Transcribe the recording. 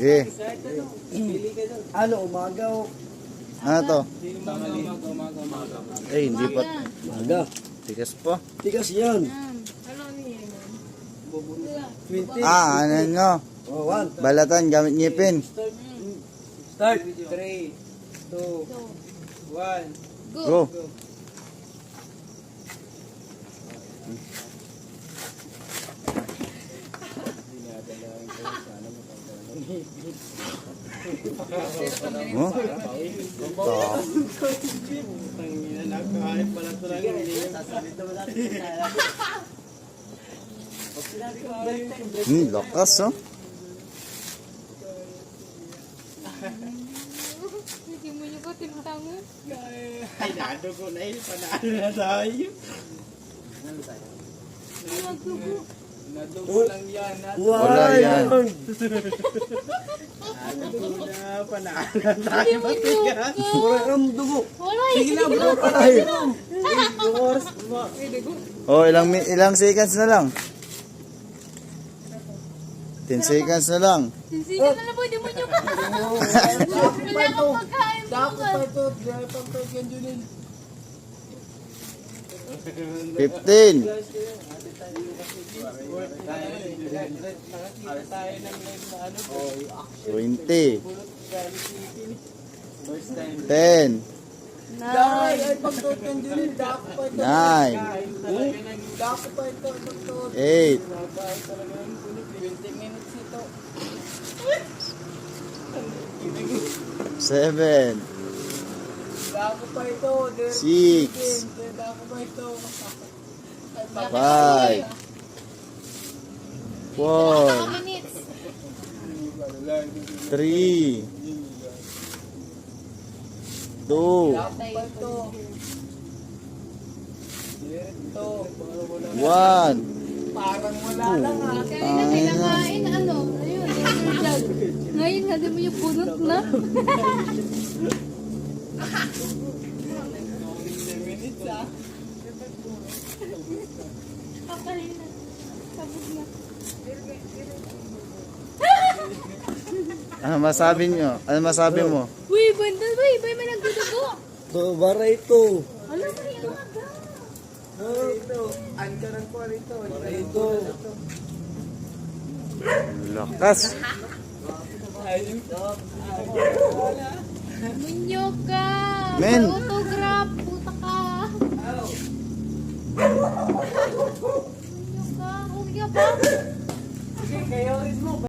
Eh. Ano, umaga o? Ano to? Eh, hindi pa. Umaga. Tigas pa. Tigas yan. Ano niya? 20. Ano nyo? Oh, 1. Balatan gamit ngipin. Start. 3, 2, 1. Go. Oh? Nakahanip pala ito lang. Lakas oh. Hindi mo niyo ko tintango. Ay, nadugo na yun. Panalo na tayo. Nadugo lang yan. Wala yan. Nadugo na. Panalo na tayo. Matigas. Pura ang dugo. Wala Sige na bro. Ay. Oh, ilang seconds na lang. 10 seconds na lang. Sisigan na po, di mo niyo ka. Wala kang pagkain. Dapat pa ito. Dapat pa ito. 15. Tayo ng live na ano. 20. First time. 10. Ay, pagtutan din. Dapat pa ito. 9. Dapat pa ito. Pagtutan. 8. Mabay talaga yung punit. 20 minutes ito. 7. Dapat pa ito. 6. Dapat pa ito. 5. 4. Minutes. 3. 2. Dapat pa ito. Ito. 1. Parang wala lang ha. Kaya na kailangain, ano, ayun, jug. Ngayon, hindi mo yung punot na. 15 minutes ha. Patay na. Sabog na. Ano masabi nyo? Ano masabi mo? Uy, banda, uy, bay, may nagdudugo. So, bara ito. Alam mo, yung aga. Ito. Ankaran ko rito. Ito. Lakas. Munyo ka. Men. Autograph, puta ka. Munyo ka. Huwag ka ba? Sige, kayo rin mo.